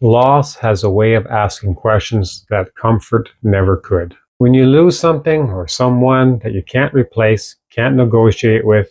Loss has a way of asking questions that comfort never could. When you lose something or someone that you can't replace, can't negotiate with,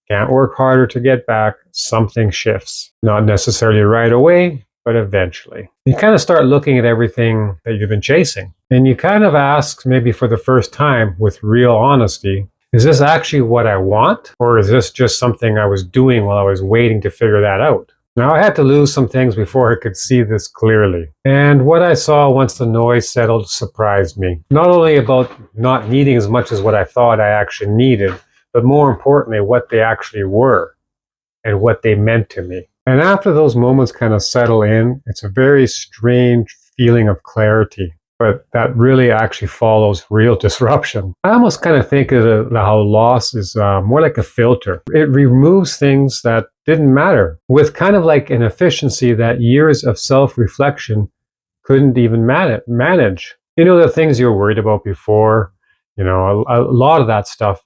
can't work harder to get back, something shifts. Not necessarily right away, but eventually. You kind of start looking at everything that you've been chasing. And you kind of ask, maybe for the first time, with real honesty, is this actually what I want? Or is this just something I was doing while I was waiting to figure that out? Now, I had to lose some things before I could see this clearly. And what I saw once the noise settled surprised me. Not only about not needing as much as what I thought I actually needed, but more importantly, what they actually were and what they meant to me. And after those moments kind of settle in, it's a very strange feeling of clarity, but that really actually follows real disruption. I almost kind of think of how loss is more like a filter. It removes things that didn't matter with kind of like an efficiency that years of self-reflection couldn't even manage. You know, the things you were worried about before, you know, a lot of that stuff,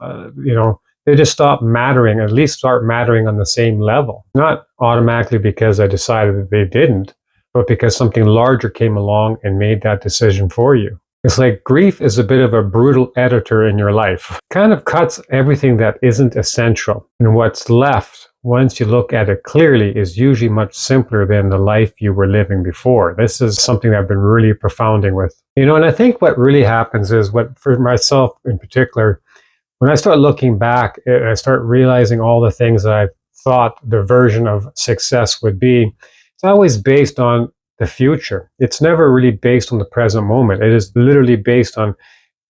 they just stop mattering, at least start mattering on the same level. Not automatically because I decided that they didn't, but because something larger came along and made that decision for you. It's like grief is a bit of a brutal editor in your life. It kind of cuts everything that isn't essential. And what's left, once you look at it clearly, is usually much simpler than the life you were living before. This is something I've been really profounding with. You know, and I think what really happens is, what for myself in particular, when I start looking back, I start realizing all the things that I thought the version of success would be. It's always based on the future. It's never really based on the present moment. It is literally based on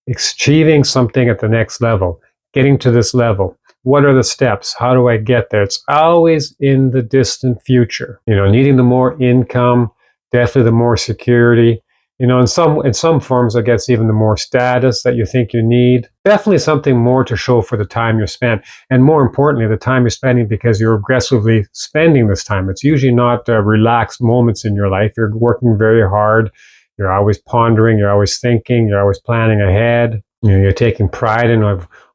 achieving something at the next level, getting to this level. What are the steps? How do I get there? It's always in the distant future. You know, needing the more income, definitely the more security. You know, in some forms, I guess even the more status that you think you need. Definitely something more to show for the time you spent. And more importantly, the time you're spending because you're aggressively spending this time. It's usually not relaxed moments in your life. You're working very hard. You're always pondering. You're always thinking. You're always planning ahead. You know, you're taking pride in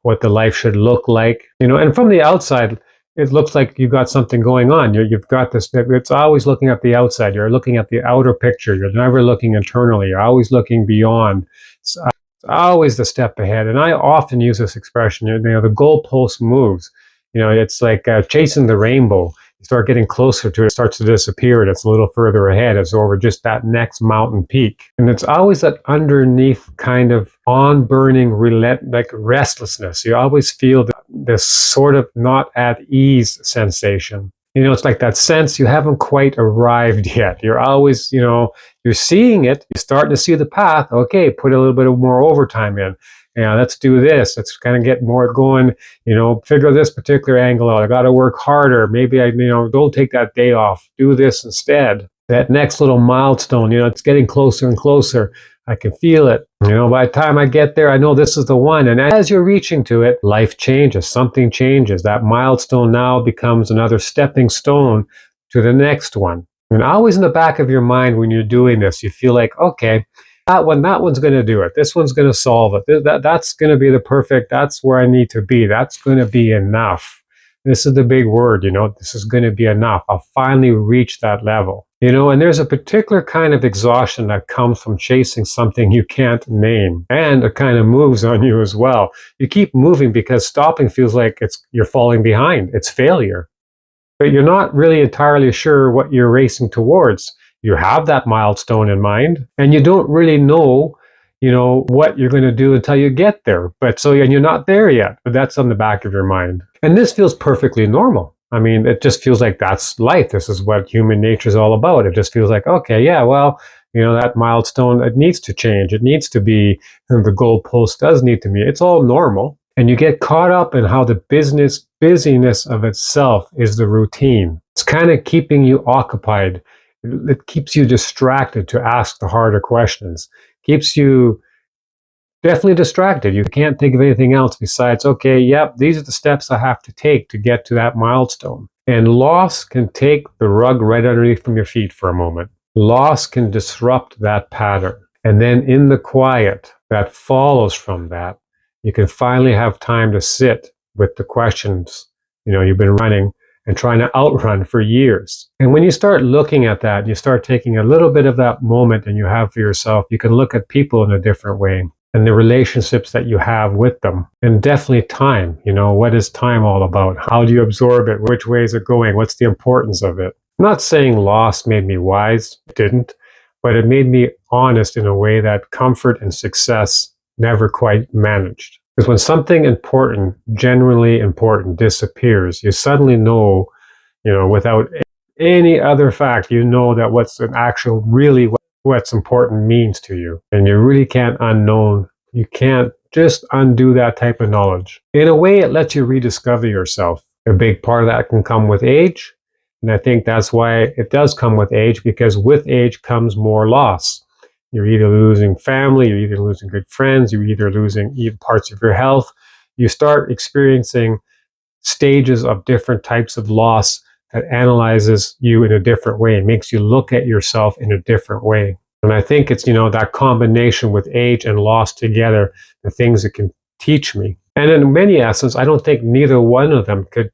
what the life should look like. You know, and from the outside, it looks like you've got something going on. You've got this, it's always looking at the outside. You're looking at the outer picture. You're never looking internally. You're always looking beyond. It's always the step ahead. And I often use this expression, you know, the goalpost moves. You know, it's like chasing the rainbow. You start getting closer to it, it starts to disappear, and it's a little further ahead. It's over just that next mountain peak. And it's always that underneath kind of on-burning restlessness. You always feel this sort of not at ease sensation. You know, it's like that sense you haven't quite arrived yet. You're always, you know, you're seeing it. You're starting to see the path. Okay, put a little bit of more overtime in. Yeah, let's do this. Let's kind of get more going, you know, figure this particular angle out. I got to work harder. Maybe don't take that day off. Do this instead. That next little milestone, you know, it's getting closer and closer. I can feel it. You know, by the time I get there, I know this is the one. And as you're reaching to it, life changes. Something changes. That milestone now becomes another stepping stone to the next one. And always in the back of your mind when you're doing this, you feel like, okay, that one's going to do it. This one's going to solve it. That's going to be the perfect, that's where I need to be. That's going to be enough. This is the big word, you know, this is going to be enough. I'll finally reach that level. You know, and there's a particular kind of exhaustion that comes from chasing something you can't name. And it kind of moves on you as well. You keep moving because stopping feels like you're falling behind. It's failure. But you're not really entirely sure what you're racing towards. You have that milestone in mind, and you don't really know, you know, what you're going to do until you get there. And you're not there yet, but that's on the back of your mind. And this feels perfectly normal. I mean, it just feels like that's life. This is what human nature is all about. It just feels like, okay, yeah, well, you know, that milestone, it needs to change. It needs to be, the goalpost does need to be. It's all normal. And you get caught up in how the busyness of itself is the routine. It's kind of keeping you occupied. It keeps you distracted to ask the harder questions. Keeps you definitely distracted. You can't think of anything else besides, okay, yep, these are the steps I have to take to get to that milestone. And loss can take the rug right underneath from your feet for a moment. Loss can disrupt that pattern. And then in the quiet that follows from that, you can finally have time to sit with the questions, you know, you've been running and trying to outrun for years. And when you start looking at that, you start taking a little bit of that moment and you have for yourself, you can look at people in a different way and the relationships that you have with them. And definitely time. What is time all about? How do you absorb it? Which way is it going? What's the importance of it? I'm not saying loss made me wise. It didn't. But it made me honest in a way that comfort and success never quite managed. Because when something important, genuinely important, disappears, you suddenly know, without any other fact, that what's an actual, really what's important means to you. And you really can't you can't just undo that type of knowledge. In a way, it lets you rediscover yourself. A big part of that can come with age. And I think that's why it does come with age, because with age comes more loss. You're either losing family, you're either losing good friends, you're either losing parts of your health. You start experiencing stages of different types of loss that analyzes you in a different way. It makes you look at yourself in a different way. And I think it's, that combination with age and loss together, the things it can teach me. And in many essence, I don't think neither one of them could,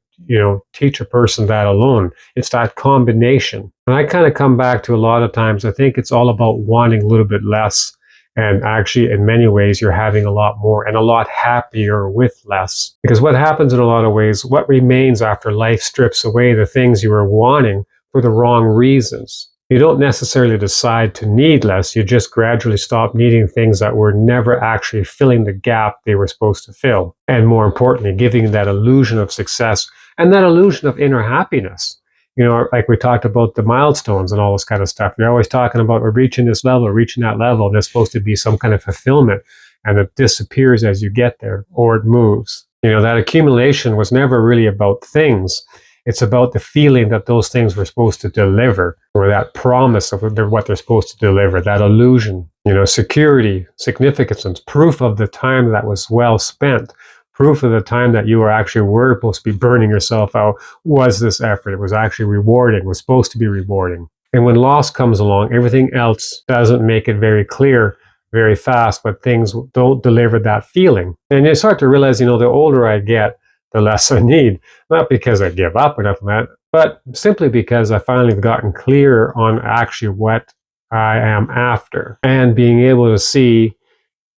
teach a person that alone. It's that combination. And I kind of come back to a lot of times, I think it's all about wanting a little bit less. And actually, in many ways, you're having a lot more and a lot happier with less. Because what happens in a lot of ways, what remains after life strips away the things you were wanting for the wrong reasons. You don't necessarily decide to need less. You just gradually stop needing things that were never actually filling the gap they were supposed to fill. And more importantly, giving that illusion of success and that illusion of inner happiness. Like we talked about the milestones and all this kind of stuff. You're always talking about we're reaching this level, reaching that level, and there's supposed to be some kind of fulfillment, and it disappears as you get there, or it moves. That accumulation was never really about things. It's about the feeling that those things were supposed to deliver, or that promise of what they're supposed to deliver, that illusion, security, significance, proof of the time that was well spent, proof of the time that you were supposed to be burning yourself out was this effort. It was actually rewarding, was supposed to be rewarding. And when loss comes along, everything else doesn't make it very clear very fast, but things don't deliver that feeling. And you start to realize, the older I get, the less I need. Not because I give up or nothing like that, but simply because I finally have gotten clear on actually what I am after and being able to see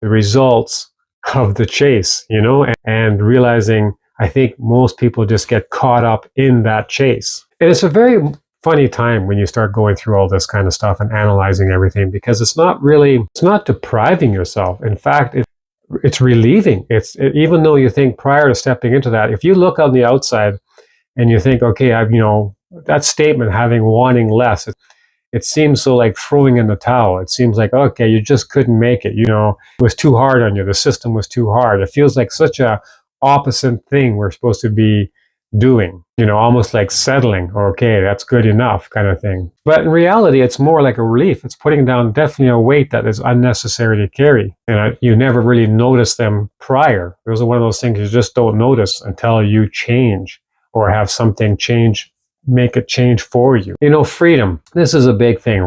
the results of the chase, and realizing I think most people just get caught up in that chase. And it's a very funny time when you start going through all this kind of stuff and analyzing everything, because it's not depriving yourself. In fact, it's relieving. Even though you think prior to stepping into that, if you look on the outside and you think, okay, that statement, wanting less, it seems so like throwing in the towel. It seems like, okay, you just couldn't make it. It was too hard on you. The system was too hard. It feels like such a opposite thing we're supposed to be doing, almost like settling, or okay, that's good enough kind of thing. But in reality, it's more like a relief. It's putting down definitely a weight that is unnecessary to carry. And you never really notice them prior. Those are one of those things you just don't notice until you change or have something make it change for you. Freedom. This is a big thing.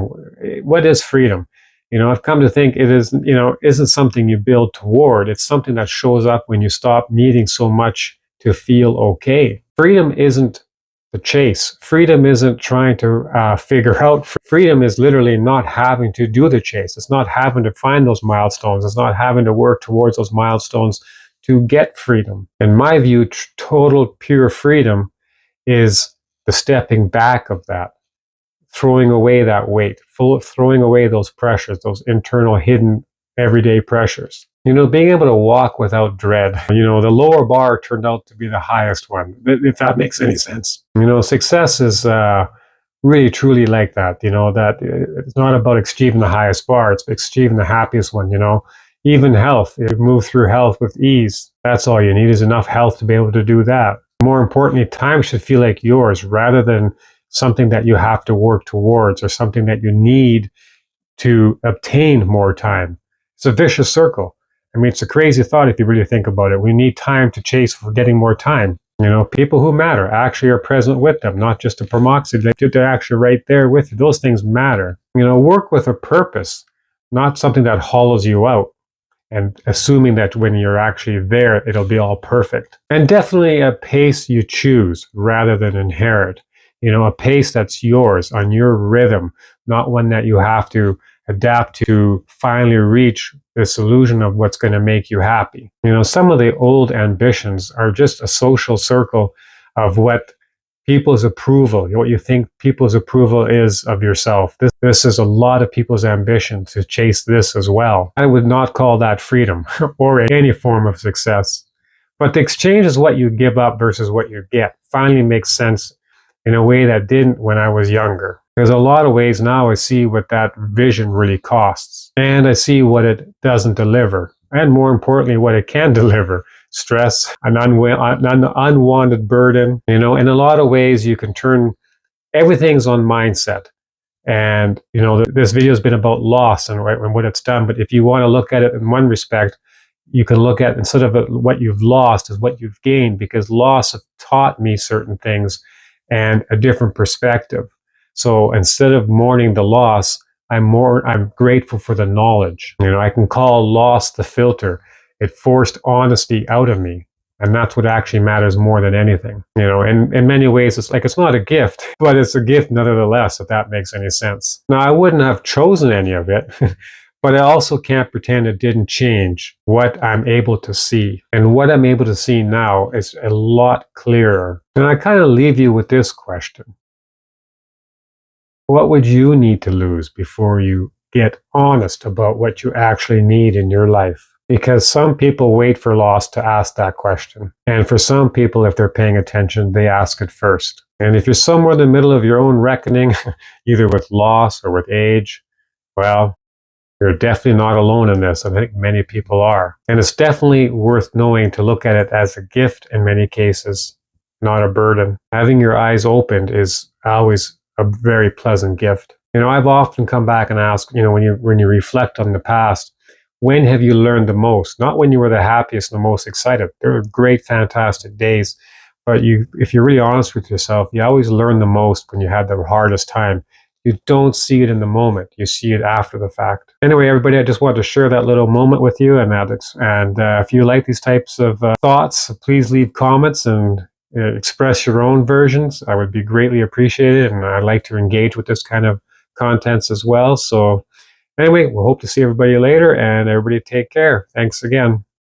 What is freedom? I've come to think it is, isn't something you build toward. It's something that shows up when you stop needing so much to feel okay. Freedom isn't the chase. Freedom isn't trying to figure out. Freedom is literally not having to do the chase. It's not having to find those milestones. It's not having to work towards those milestones to get freedom. In my view, total pure freedom is the stepping back of that, throwing away that weight, throwing away those pressures, those internal hidden everyday pressures. Being able to walk without dread. The lower bar turned out to be the highest one, if that makes any sense. Success is really truly like that, that it's not about achieving the highest bar, it's achieving the happiest one, Even health, you move through health with ease. That's all you need is enough health to be able to do that. More importantly, time should feel like yours rather than something that you have to work towards or something that you need to obtain more time. It's a vicious circle. It's a crazy thought if you really think about it. We need time to chase for getting more time. People who matter actually are present with them, not just a promoxy. They're actually right there with you. Those things matter. Work with a purpose, not something that hollows you out and assuming that when you're actually there, it'll be all perfect. And definitely a pace you choose rather than inherit. A pace that's yours on your rhythm, not one that you have to adapt to finally reach this illusion of what's going to make you happy. Some of the old ambitions are just a social circle of what people's approval, what you think people's approval is of yourself. This is a lot of people's ambition to chase this as well. I would not call that freedom or any form of success. But the exchange is what you give up versus what you get finally makes sense in a way that didn't when I was younger. There's a lot of ways now I see what that vision really costs. And I see what it doesn't deliver. And more importantly, what it can deliver. Stress, an unwanted burden. In a lot of ways, you can turn everything's on mindset. And, this video has been about loss and what it's done. But if you want to look at it in one respect, you can look at instead of what you've lost is what you've gained, because loss have taught me certain things and a different perspective. So instead of mourning the loss, I'm grateful for the knowledge. I can call loss the filter. It forced honesty out of me. And that's what actually matters more than anything. In many ways, it's not a gift, but it's a gift nevertheless, if that makes any sense. Now, I wouldn't have chosen any of it, but I also can't pretend it didn't change what I'm able to see. And what I'm able to see now is a lot clearer. And I kind of leave you with this question. What would you need to lose before you get honest about what you actually need in your life? Because some people wait for loss to ask that question. And for some people, if they're paying attention, they ask it first. And if you're somewhere in the middle of your own reckoning, either with loss or with age, well, you're definitely not alone in this. I think many people are. And it's definitely worth knowing to look at it as a gift in many cases, not a burden. Having your eyes opened is always a very pleasant gift. I've often come back and asked, when you reflect on the past, when have you learned the most? Not when you were the happiest and the most excited. There were great, fantastic days. But if you're really honest with yourself, you always learn the most when you had the hardest time. You don't see it in the moment. You see it after the fact. Anyway, everybody, I just wanted to share that little moment with you. And if you like these types of thoughts, please leave comments and express your own versions. I would be greatly appreciated. And I'd like to engage with this kind of contents as well. So anyway, we'll hope to see everybody later, and everybody take care. Thanks again.